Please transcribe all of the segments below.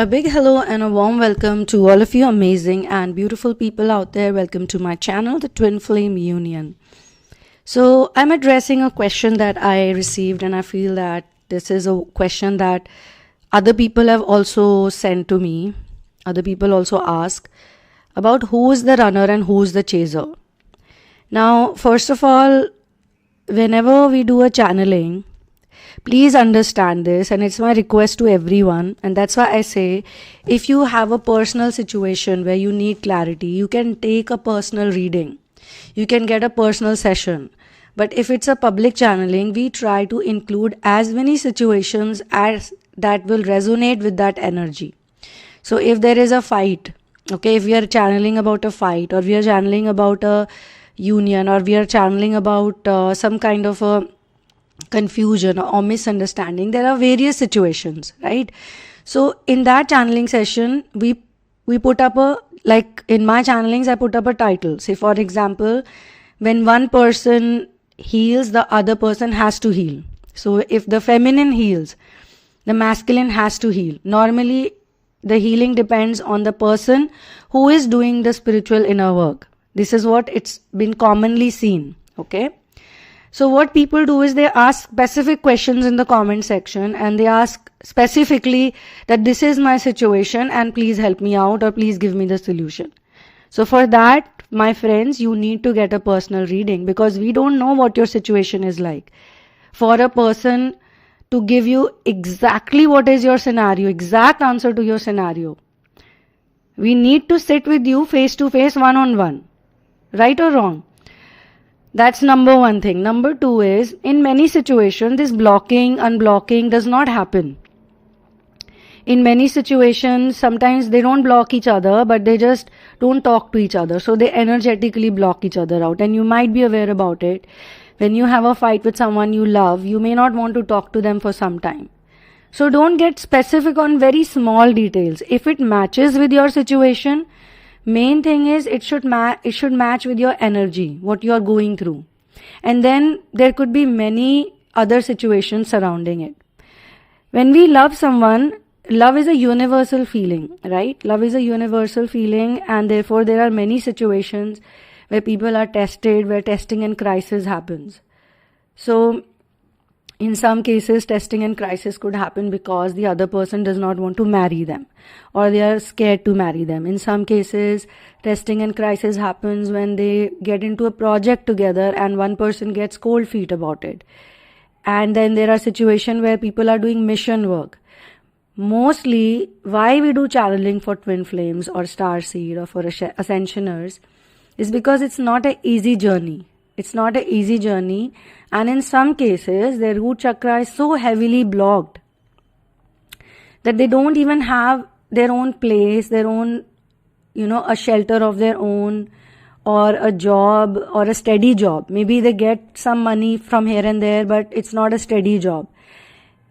A big hello and a warm welcome to all of you amazing and beautiful people out there. Welcome to my channel, the Twinflame Union. So I'm addressing a question that I received, and I feel that this is a question that other people have also sent to me. Other people also ask about who is the runner and who is the chaser. Now, first of all, whenever we do a channeling, please understand this, and it's my request to everyone, and that's why I say, if you have a personal situation where you need clarity, you can take a personal reading, you can get a personal session. But if it's a public channeling, we try to include as many situations as that will resonate with that energy. So if there is a fight, okay, if we are channeling about a fight, or we are channeling about a union, or we are channeling about some kind of a confusion or misunderstanding, there are various situations, right? So in that channeling session, we put up a, like in my channelings, I put up a title. Say for example, when one person heals, the other person has to heal. So if the feminine heals, the masculine has to heal. Normally the healing depends on the person who is doing the spiritual inner work. This is what it's been commonly seen, okay? So what people do is they ask specific questions in the comment section, and they ask specifically that this is my situation and please help me out, or please give me the solution. So for that, my friends, you need to get a personal reading, because we don't know what your situation is like. For a person to give you exactly what is your scenario, exact answer to your scenario, we need to sit with you face to face, one-on-one. Right or wrong? That's number one thing. Number two is, in many situations, this blocking, unblocking does not happen. In many situations, sometimes they don't block each other, but they just don't talk to each other. So they energetically block each other out. And you might be aware about it. When you have a fight with someone you love, you may not want to talk to them for some time. So don't get specific on very small details. If it matches with your situation, main thing is it should match with your energy, what you are going through. And then there could be many other situations surrounding it. When we love someone, love is a universal feeling, right? Love is a universal feeling, and therefore there are many situations where people are tested, where testing and crisis happens. So in some cases, testing and crisis could happen because the other person does not want to marry them, or they are scared to marry them. In some cases, testing and crisis happens when they get into a project together and one person gets cold feet about it. And then there are situations where people are doing mission work. Mostly, why we do channeling for twin flames or starseed or for ascensioners is because it's not an easy journey. It's not an easy journey, and in some cases, their root chakra is so heavily blocked that they don't even have their own place, their own, a shelter of their own, or a job, or a steady job. Maybe they get some money from here and there, but it's not a steady job.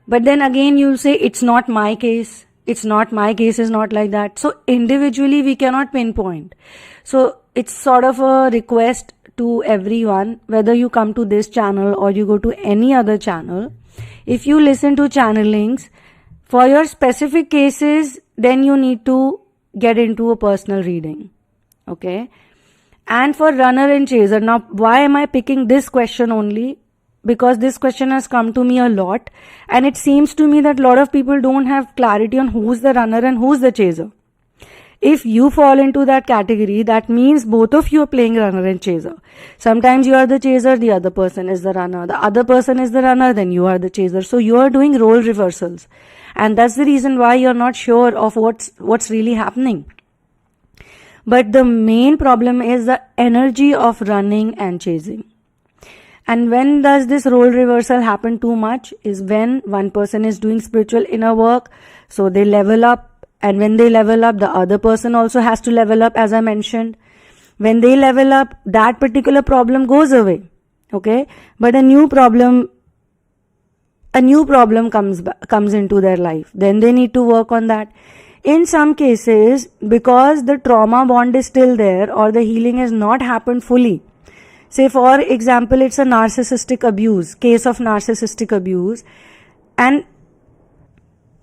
But then again, you'll say, it's not my case. It's not my case is not like that. So individually, we cannot pinpoint. So it's sort of a request to everyone, whether you come to this channel or you go to any other channel, if you listen to channelings, for your specific cases, then you need to get into a personal reading. Okay? And for runner and chaser, now why am I picking this question only? Because this question has come to me a lot, and it seems to me that a lot of people don't have clarity on who's the runner and who's the chaser. If you fall into that category, that means both of you are playing runner and chaser. Sometimes you are the chaser, the other person is the runner. The other person is the runner, then you are the chaser. So you are doing role reversals. And that's the reason why you're not sure of what's really happening. But the main problem is the energy of running and chasing. And when does this role reversal happen too much? Is when one person is doing spiritual inner work, so they level up. And when they level up, the other person also has to level up, as I mentioned. When they level up, that particular problem goes away. Okay? But a new problem comes into their life. Then they need to work on that. In some cases, because the trauma bond is still there, or the healing has not happened fully. Say for example, it's a narcissistic abuse, case of narcissistic abuse. And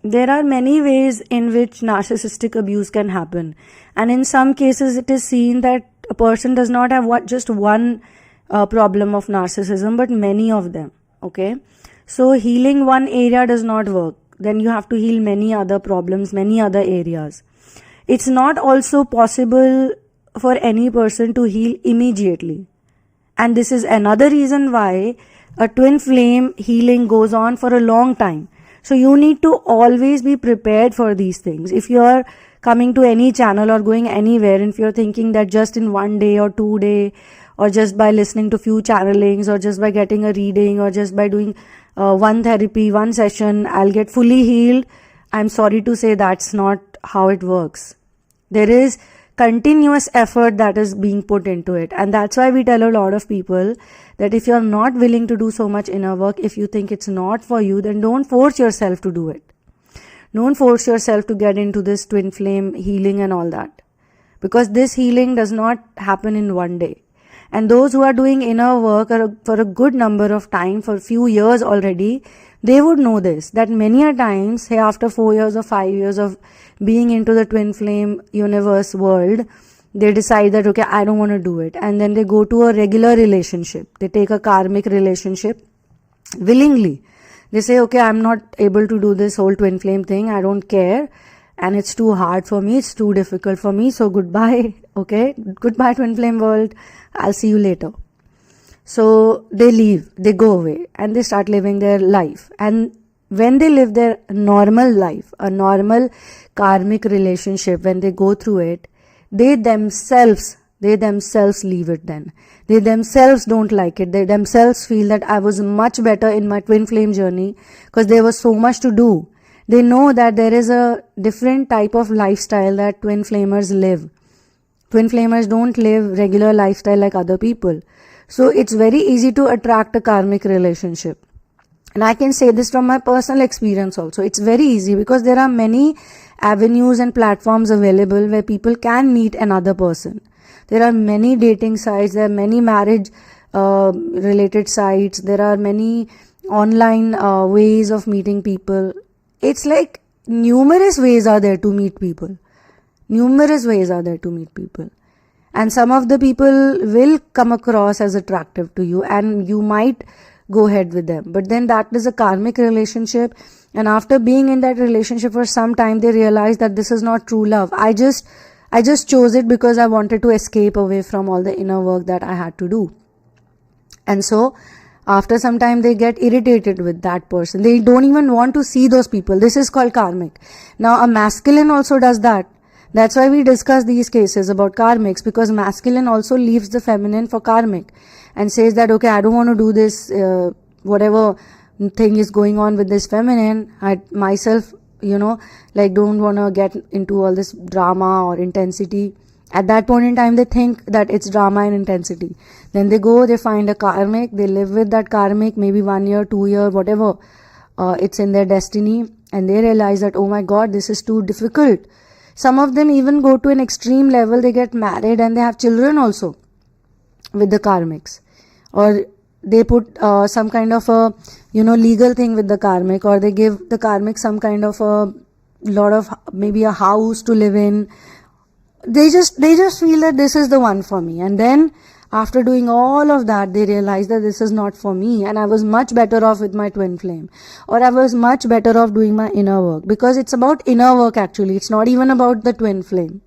there are many ways in which narcissistic abuse can happen. And in some cases, it is seen that a person does not have just one problem of narcissism, but many of them. Okay. So healing one area does not work. Then you have to heal many other problems, many other areas. It's not also possible for any person to heal immediately. And this is another reason why a twin flame healing goes on for a long time. So you need to always be prepared for these things. If you are coming to any channel or going anywhere, and if you're thinking that just in 1 day or 2 day, or just by listening to few channelings, or just by getting a reading, or just by doing one therapy, one session, I'll get fully healed, I'm sorry to say that's not how it works. There is continuous effort that is being put into it. And that's why we tell a lot of people that if you're not willing to do so much inner work, if you think it's not for you, then don't force yourself to do it. Don't force yourself to get into this twin flame healing and all that. Because this healing does not happen in 1 day. And those who are doing inner work for a good number of time, for a few years already, they would know this, that many a times, say after 4 years or 5 years of being into the twin flame universe world, they decide that, okay, I don't want to do it. And then they go to a regular relationship. They take a karmic relationship willingly. They say, okay, I'm not able to do this whole twin flame thing. I don't care. And it's too hard for me. It's too difficult for me. So goodbye. Okay. Goodbye, twin flame world. I'll see you later. So they leave, they go away, and they start living their life. And when they live their normal life, a normal karmic relationship, when they go through it, they themselves leave it then. They themselves don't like it. They themselves feel that I was much better in my twin flame journey because there was so much to do. They know that there is a different type of lifestyle that twin flamers live. Twin flamers don't live regular lifestyle like other people. So it's very easy to attract a karmic relationship. And I can say this from my personal experience also. It's very easy because there are many avenues and platforms available where people can meet another person. There are many dating sites, there are many marriage related sites, there are many online ways of meeting people. It's like numerous ways are there to meet people. Numerous ways are there to meet people. And some of the people will come across as attractive to you and you might go ahead with them. But then that is a karmic relationship. And after being in that relationship for some time, they realize that this is not true love. I just chose it because I wanted to escape away from all the inner work that I had to do. And so after some time, they get irritated with that person. They don't even want to see those people. This is called karmic. Now a masculine also does that. That's why we discuss these cases about karmics, because masculine also leaves the feminine for karmic and says that, okay, I don't want to do this, whatever thing is going on with this feminine. I myself, don't want to get into all this drama or intensity. At that point in time, they think that it's drama and intensity. Then they go, they find a karmic, they live with that karmic, maybe 1 year, 2 year, whatever. It's in their destiny. And they realize that, oh my God, this is too difficult. Some of them even go to an extreme level. They get married and they have children also with the karmics. Or they put some kind of a, legal thing with the karmic, or they give the karmic some kind of maybe a house to live in. They just feel that this is the one for me. And then after doing all of that, they realize that this is not for me and I was much better off with my twin flame, or I was much better off doing my inner work, because it's about inner work actually. It's not even about the twin flame.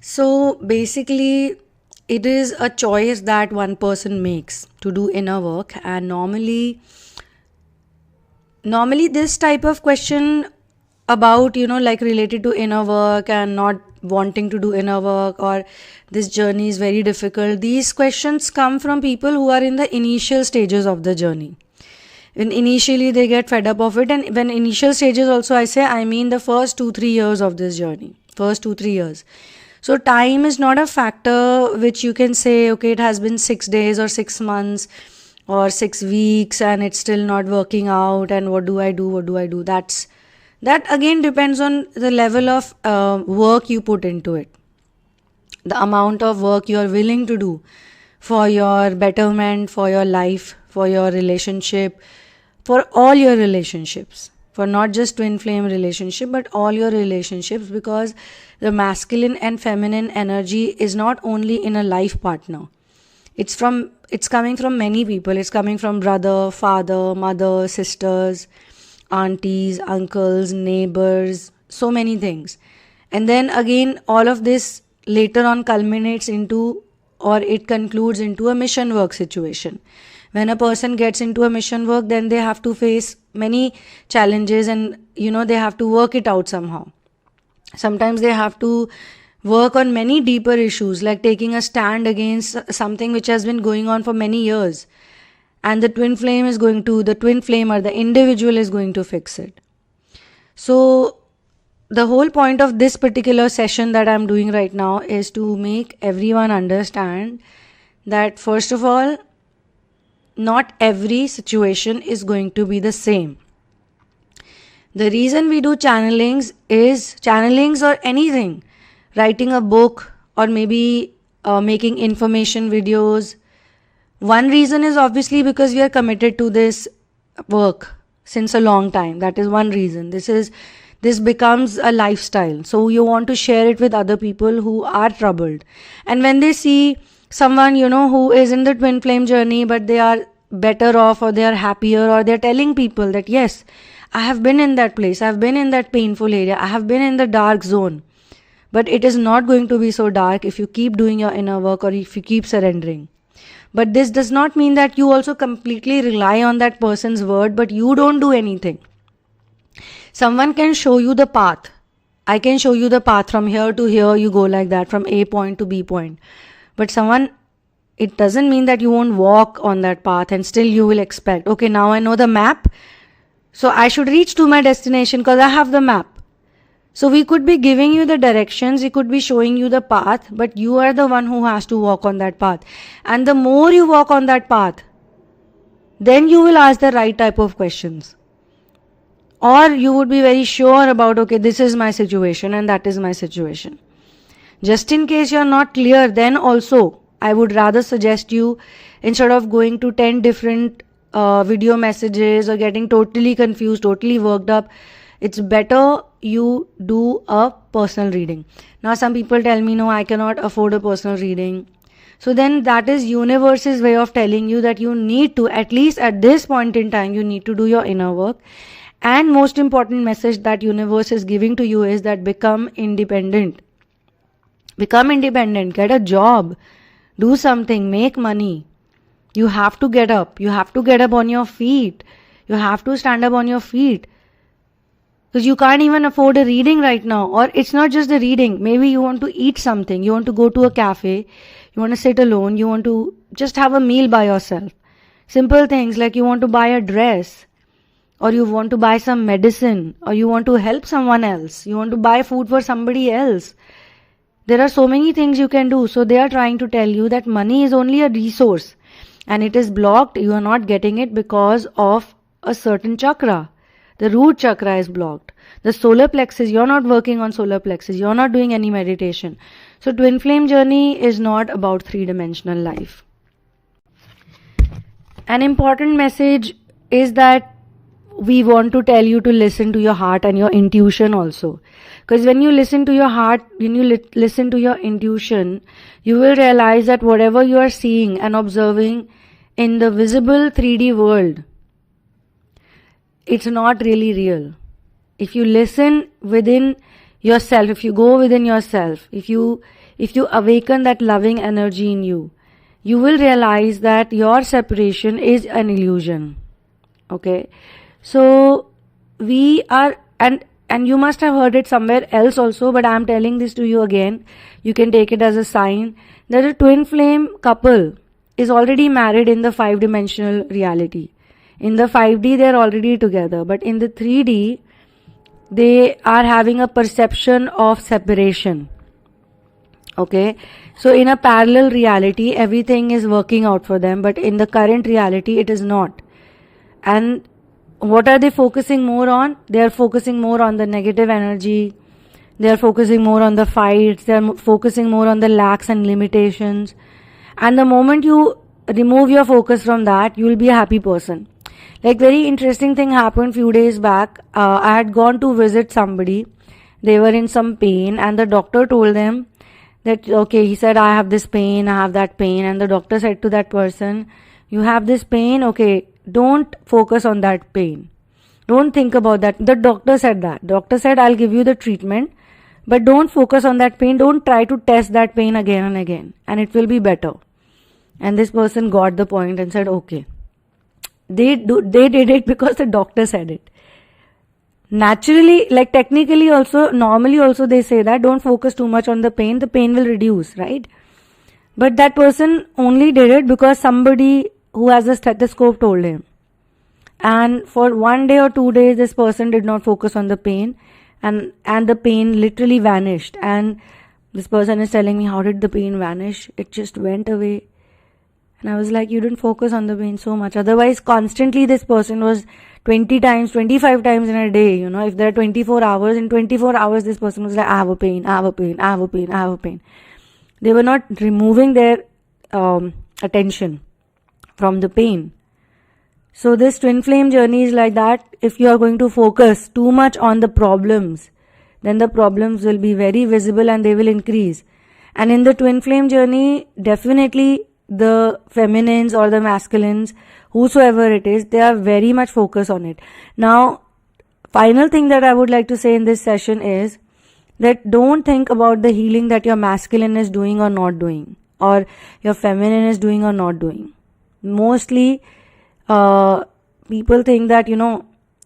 So basically, it is a choice that one person makes to do inner work. And normally this type of question about, related to inner work and not wanting to do inner work, or this journey is very difficult, these questions come from people who are in the initial stages of the journey. When initially they get fed up of it, and when initial stages also I mean the first 2-3 years of this journey, first 2-3 years. So time is not a factor which you can say, okay, it has been 6 days or 6 months or 6 weeks and it's still not working out, and what do I do? That again depends on the level of work you put into it, the amount of work you are willing to do for your betterment, for your life, for your relationship, for all your relationships. for not just twin flame relationship, but all your relationships, because the masculine and feminine energy is not only in a life partner. It's coming from many people. It's coming from brother, father, mother, sisters, aunties, uncles, neighbors, so many things. And then again, all of this later on culminates into, or it concludes into, a mission work situation. When a person gets into a mission work, then they have to face many challenges, and they have to work it out somehow. Sometimes they have to work on many deeper issues, like taking a stand against something which has been going on for many years. And the twin flame or the individual is going to fix it. So the whole point of this particular session that I'm doing right now is to make everyone understand that, first of all, not every situation is going to be the same. The reason we do channelings or anything, writing a book, or maybe making information videos, one reason is obviously because we are committed to this work since a long time. That is one reason. This becomes a lifestyle. So you want to share it with other people who are troubled. And when they see someone, who is in the twin flame journey, but they are better off, or they are happier, or they're telling people that, yes, I have been in that place, I've been in that painful area, I have been in the dark zone. But it is not going to be so dark if you keep doing your inner work, or if you keep surrendering. But this does not mean that you also completely rely on that person's word, but you don't do anything. Someone can show you the path. I can show you the path from here to here, you go like that, from A point to B point. But it doesn't mean that you won't walk on that path, and still you will expect, okay, now I know the map, so I should reach to my destination because I have the map. So we could be giving you the directions, we could be showing you the path, but you are the one who has to walk on that path. And the more you walk on that path, then you will ask the right type of questions. Or you would be very sure about, okay, this is my situation and that is my situation. Just in case you're not clear, then also I would rather suggest you, instead of going to 10 different video messages or getting totally confused, totally worked up, it's better you do a personal reading. Now some people tell me, no, I cannot afford a personal reading. So then that is universe's way of telling you that you need to, at least at this point in time, you need to do your inner work. And most important message that universe is giving to you is that become independent. Become independent, get a job, do something, make money. You have to get up. You have to get up on your feet. You have to stand up on your feet. Because you can't even afford a reading right now. Or it's not just the reading. Maybe you want to eat something. You want to go to a cafe. You want to sit alone. You want to just have a meal by yourself. Simple things like you want to buy a dress. Or you want to buy some medicine. Or you want to help someone else. You want to buy food for somebody else. There are so many things you can do. So they are trying to tell you that money is only a resource. And it is blocked. You are not getting it because of a certain chakra. The root chakra is blocked. The solar plexus, you're not working on solar plexus. You're not doing any meditation. So twin flame journey is not about three-dimensional life. An important message is that we want to tell you to listen to your heart and your intuition also. Because when you listen to your heart, when you listen to your intuition, you will realize that whatever you are seeing and observing in the visible 3D world, it's not really real. If you listen within yourself, if you go within yourself, if you awaken that loving energy in you, you will realize that your separation is an illusion. Okay? So we are, and you must have heard it somewhere else also, but I am telling this to you again. You can take it as a sign that a twin flame couple is already married in the 5-dimensional reality. In the 5D, they are already together. But in the 3D, they are having a perception of separation. Okay? So in a parallel reality, everything is working out for them. But in the current reality, it is not. And what are they focusing more on? They are focusing more on the negative energy. They are focusing more on the fights. They are focusing more on the lacks and limitations. And the moment you remove your focus from that, you will be a happy person. Like, very interesting thing happened few days back. I had gone to visit somebody. They were in some pain, and the doctor told them that, okay, he said, I have this pain, I have that pain. And the doctor said to that person, you have this pain, okay, don't focus on that pain. Don't think about that. The doctor said that. Doctor said, I'll give you the treatment, but don't focus on that pain. Don't try to test that pain again and again, and it will be better. And this person got the point and said, okay. They did it because the doctor said it. Naturally, like technically also, normally also they say that don't focus too much on the pain will reduce, right? But that person only did it because somebody who has a stethoscope told him. And for 1 day or 2 days, this person did not focus on the pain, and the pain literally vanished. And this person is telling me, how did the pain vanish? It just went away. And I was like, you didn't focus on the pain so much. Otherwise, constantly this person was 20 times, 25 times in a day. If there are 24 hours, in 24 hours, this person was like, I have a pain, I have a pain, I have a pain, I have a pain. They were not removing their attention from the pain. So this twin flame journey is like that. If you are going to focus too much on the problems, then the problems will be very visible and they will increase. And in the twin flame journey, definitely the feminines or the masculines, whosoever it is, they are very much focused on it. Now, final thing that I would like to say in this session is that don't think about the healing that your masculine is doing or not doing, or your feminine is doing or not doing. Mostly, people think that,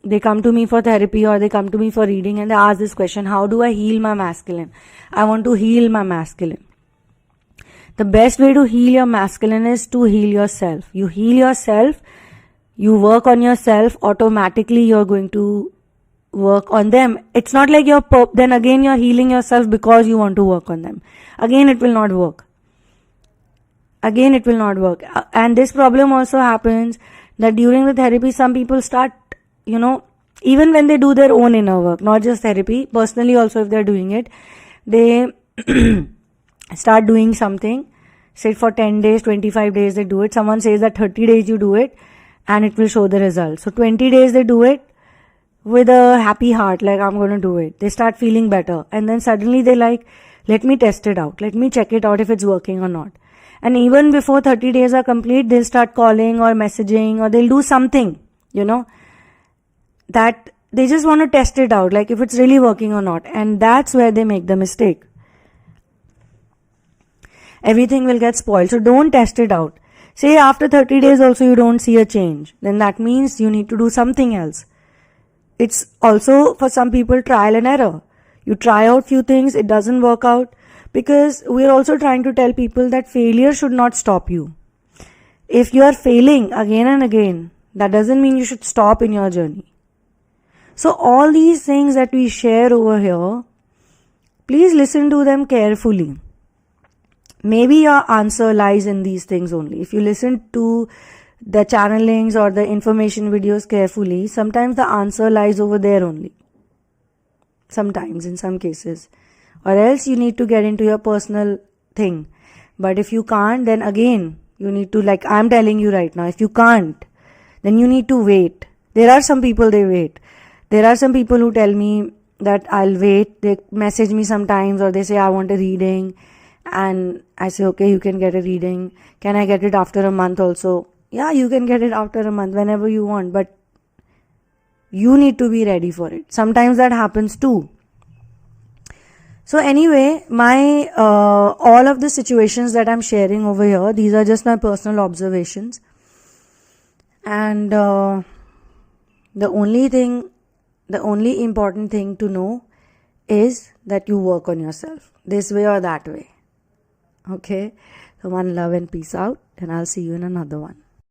they come to me for therapy or they come to me for reading and they ask this question, how do I heal my masculine? I want to heal my masculine. The best way to heal your masculine is to heal yourself. You heal yourself, you work on yourself, automatically you're going to work on them. It's not like then again you're healing yourself because you want to work on them. Again, it will not work. And this problem also happens that during the therapy, some people start, even when they do their own inner work, not just therapy, personally also if they're doing it, they start doing something, say for 10 days, 25 days they do it. Someone says that 30 days you do it and it will show the results. So 20 days they do it with a happy heart, like I'm going to do it. They start feeling better. And then suddenly they like, let me test it out. Let me check it out if it's working or not. And even before 30 days are complete, they'll start calling or messaging or they'll do something, that they just want to test it out, like if it's really working or not. And that's where they make the mistake. Everything will get spoiled. So don't test it out. Say after 30 days also you don't see a change. Then that means you need to do something else. It's also for some people trial and error. You try out few things, it doesn't work out. Because we are also trying to tell people that failure should not stop you. If you are failing again and again, that doesn't mean you should stop in your journey. So all these things that we share over here, please listen to them carefully. Maybe your answer lies in these things only. If you listen to the channelings or the information videos carefully, sometimes the answer lies over there only. Sometimes, in some cases. Or else you need to get into your personal thing. But if you can't, then again, you need to, like I'm telling you right now, if you can't, then you need to wait. There are some people, they wait. There are some people who tell me that I'll wait. They message me sometimes or they say, I want a reading. And I say, okay, you can get a reading. Can I get it after a month also? Yeah, you can get it after a month, whenever you want. But you need to be ready for it. Sometimes that happens too. So anyway, my all of the situations that I'm sharing over here, these are just my personal observations. And the only important thing to know is that you work on yourself, this way or that way. Okay, so one love and peace out, and I'll see you in another one.